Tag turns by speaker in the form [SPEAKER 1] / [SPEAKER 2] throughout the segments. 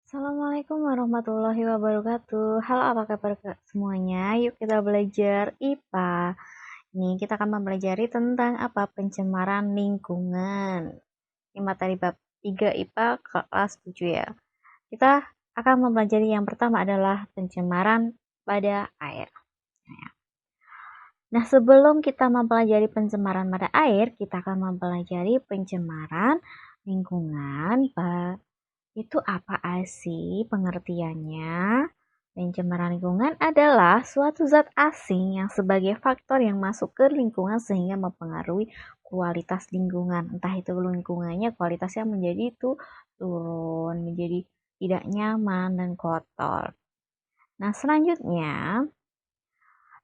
[SPEAKER 1] Assalamualaikum warahmatullahi wabarakatuh. Halo, apa kabar semuanya? Yuk kita belajar IPA. Nih, kita akan mempelajari tentang apa? Pencemaran lingkungan. Ini materi bab 3 IPA kelas 7 ya. Kita akan mempelajari yang pertama adalah pencemaran pada air. Nah, sebelum kita mempelajari pencemaran pada air, kita akan mempelajari pencemaran lingkungan. Itu apa sih pengertiannya? Pencemaran lingkungan adalah suatu zat asing yang sebagai faktor yang masuk ke lingkungan sehingga mempengaruhi kualitas lingkungan. Entah itu lingkungannya kualitasnya menjadi itu turun, menjadi tidak nyaman dan kotor. Nah, selanjutnya,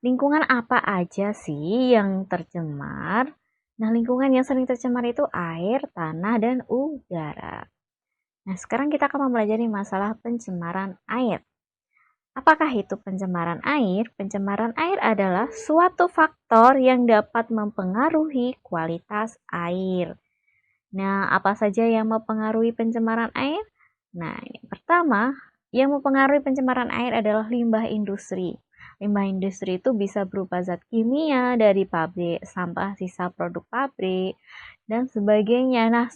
[SPEAKER 1] lingkungan apa aja sih yang tercemar? Nah, lingkungan yang sering tercemar itu air, tanah, dan udara. Nah, sekarang kita akan mempelajari masalah pencemaran air. Apakah itu pencemaran air? Pencemaran air adalah suatu faktor yang dapat mempengaruhi kualitas air. Nah, apa saja yang mempengaruhi pencemaran air? Nah, yang pertama, yang mempengaruhi pencemaran air adalah limbah industri. Limbah industri itu bisa berupa zat kimia dari pabrik, sampah sisa produk pabrik, dan sebagainya. Nah,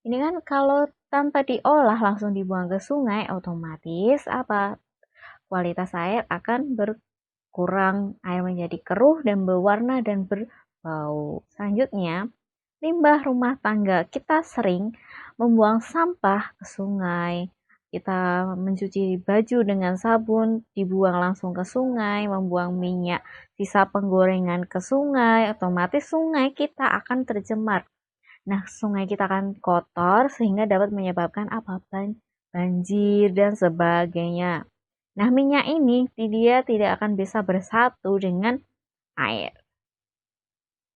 [SPEAKER 1] ini kan kalau tanpa diolah langsung dibuang ke sungai, otomatis apa? Kualitas air akan berkurang, air menjadi keruh dan berwarna dan berbau. Selanjutnya, limbah rumah tangga. Kita sering membuang sampah ke sungai. Kita mencuci baju dengan sabun, dibuang langsung ke sungai, membuang minyak, sisa penggorengan ke sungai, otomatis sungai kita akan tercemar. Nah, sungai kita akan kotor sehingga dapat menyebabkan apa? Banjir dan sebagainya. Nah, minyak ini dia tidak akan bisa bersatu dengan air.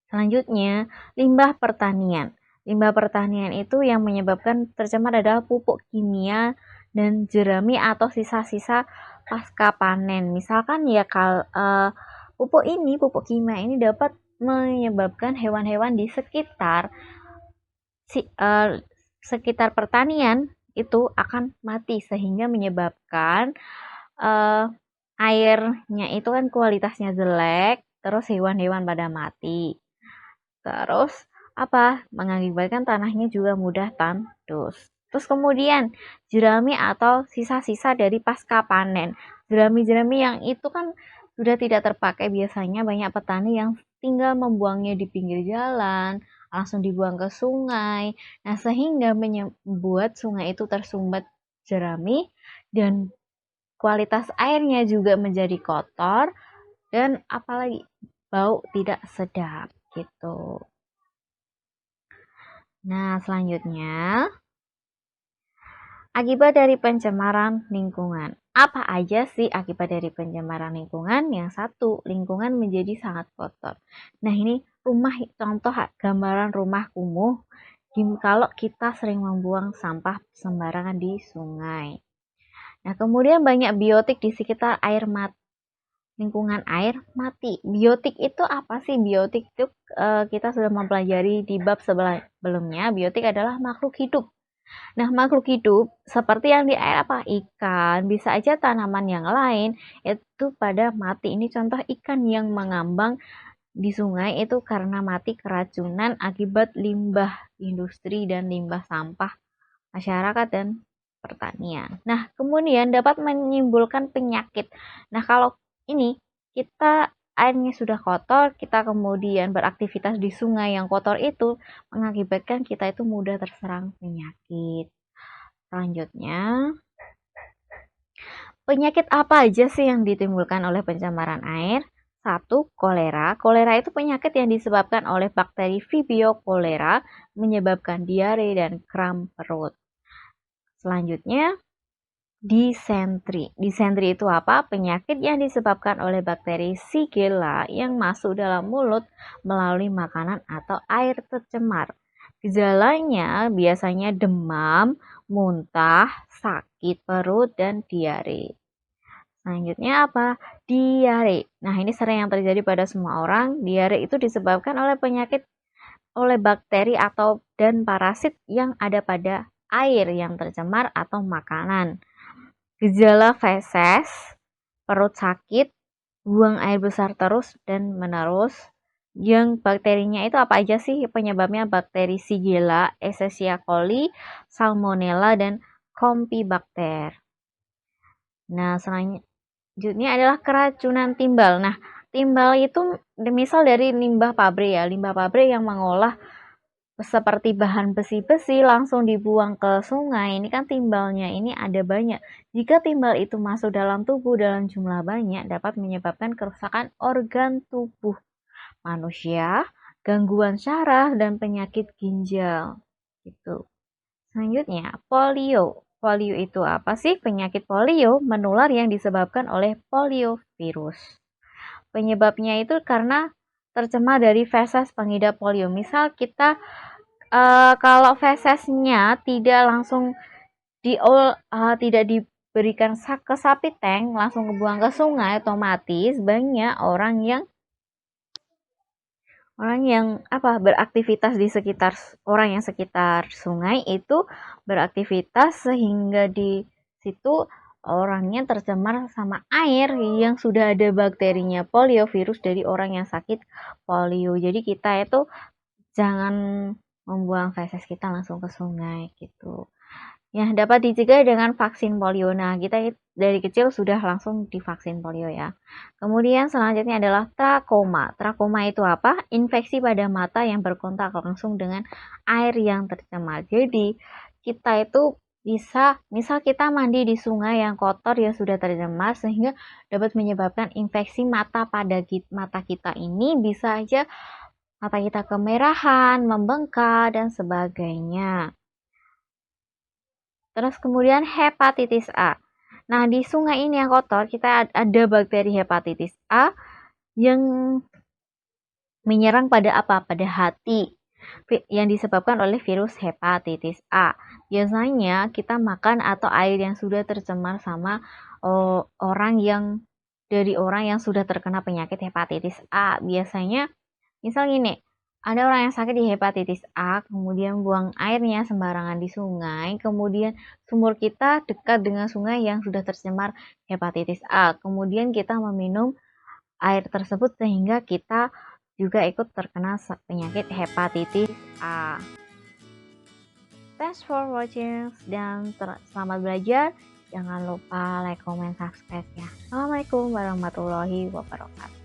[SPEAKER 1] Selanjutnya, limbah pertanian. Limbah pertanian itu yang menyebabkan tercemar adalah pupuk kimia dan jerami atau sisa-sisa pasca panen. Misalkan ya pupuk kimia ini dapat menyebabkan hewan-hewan di sekitar pertanian itu akan mati sehingga menyebabkan airnya itu kan kualitasnya jelek, terus hewan-hewan pada mati. Terus mengakibatkan tanahnya juga mudah tandus. Terus kemudian jerami atau sisa-sisa dari pasca panen. Jerami-jerami yang itu kan sudah tidak terpakai, biasanya banyak petani yang tinggal membuangnya di pinggir jalan, langsung dibuang ke sungai. Nah, sehingga membuat sungai itu tersumbat jerami dan kualitas airnya juga menjadi kotor dan apalagi bau tidak sedap gitu. Nah, selanjutnya, akibat dari pencemaran lingkungan. Apa aja sih akibat dari pencemaran lingkungan? Yang satu, lingkungan menjadi sangat kotor. Nah, ini contoh gambaran rumah kumuh kalau kita sering membuang sampah sembarangan di sungai. Nah, kemudian banyak biotik di sekitar lingkungan air mati. Biotik itu apa sih? Biotik itu kita sudah mempelajari di bab sebelumnya. Biotik adalah makhluk hidup. Nah, makhluk hidup seperti yang di air ikan, bisa aja tanaman yang lain itu pada mati. Ini contoh ikan yang mengambang di sungai itu karena mati keracunan akibat limbah industri dan limbah sampah masyarakat dan pertanian. Nah, kemudian dapat menimbulkan penyakit. Nah, kalau ini kita airnya sudah kotor, kita kemudian beraktivitas di sungai yang kotor itu mengakibatkan kita itu mudah terserang penyakit. Selanjutnya, penyakit apa aja sih yang ditimbulkan oleh pencemaran air? Satu, kolera. Kolera itu penyakit yang disebabkan oleh bakteri Vibrio cholera, menyebabkan diare dan kram perut. Selanjutnya, disentri. Disentri itu apa? Penyakit yang disebabkan oleh bakteri Shigella yang masuk dalam mulut melalui makanan atau air tercemar. Gejalanya biasanya demam, muntah, sakit perut, dan diare. Selanjutnya apa? Diare. Nah, ini sering yang terjadi pada semua orang. Diare itu disebabkan oleh bakteri dan parasit yang ada pada air yang tercemar atau makanan. gejala feses, perut sakit, buang air besar terus dan menerus. Yang bakterinya itu apa aja sih penyebabnya? Bakteri Shigella, Escherichia coli, Salmonella, dan Campylobacter. Nah, selanjutnya adalah keracunan timbal. Nah, timbal itu misal dari limbah pabrik ya, limbah pabrik yang mengolah seperti bahan besi-besi langsung dibuang ke sungai. Ini kan timbalnya ini ada banyak. Jika timbal itu masuk dalam tubuh dalam jumlah banyak dapat menyebabkan kerusakan organ tubuh manusia, gangguan syaraf dan penyakit ginjal. Gitu. Selanjutnya, polio. Polio itu apa sih? Penyakit polio menular yang disebabkan oleh poliovirus. Penyebabnya itu karena tercemar dari feses pengidap polio. Misal kita kalau fesesnya tidak langsung tidak diberikan ke sapi tank, langsung kebuang ke sungai, otomatis banyak orang yang beraktivitas di sekitar orang yang sekitar sungai itu beraktivitas sehingga di situ orangnya tercemar sama air yang sudah ada bakterinya poliovirus dari orang yang sakit polio. Jadi kita itu jangan membuang feses kita langsung ke sungai gitu. Ya, dapat dicegah dengan vaksin polio. Nah, kita dari kecil sudah langsung divaksin polio ya. Kemudian selanjutnya adalah trakoma. Trakoma itu apa? Infeksi pada mata yang berkontak langsung dengan air yang tercemar. Jadi, kita itu bisa, misal kita mandi di sungai yang kotor yang sudah tercemar sehingga dapat menyebabkan infeksi mata pada mata kita ini bisa aja mata kita kemerahan, membengkak, dan sebagainya. Terus kemudian hepatitis A. Nah, di sungai ini yang kotor, kita ada bakteri hepatitis A yang menyerang pada apa? Pada hati yang disebabkan oleh virus hepatitis A. Biasanya kita makan atau air yang sudah tercemar sama orang yang sudah terkena penyakit hepatitis A. Biasanya misal gini, ada orang yang sakit di hepatitis A, kemudian buang airnya sembarangan di sungai, kemudian sumur kita dekat dengan sungai yang sudah tercemar hepatitis A. Kemudian kita meminum air tersebut sehingga kita juga ikut terkena penyakit hepatitis A. Thanks for watching dan selamat belajar. Jangan lupa like, comment, subscribe ya. Assalamualaikum warahmatullahi wabarakatuh.